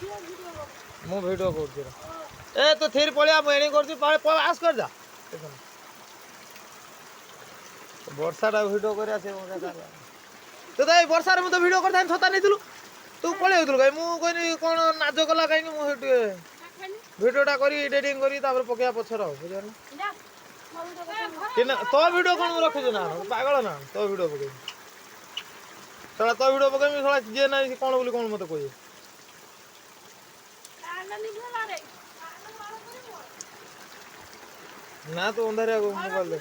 मु वीडियो कर ए तो थिर पड़िया मुझे कर आस कर जा वर्षाटा वीडियो कर तो वर्षा तो वीडियो कर छता नहीं तू पलि कहीं मुझे कौन नाच कला कहीं मुझे वीडियोटा कर एडिटिंग कर पकड़ा पछर बुझे तो वीडियो कौन रखी ना पागल ना तो वीडियो पकड़ साला तो वीडियो पकड़ साला जी ना कौन बोली कौन मत कह ना तो अंधारिया मोबाइल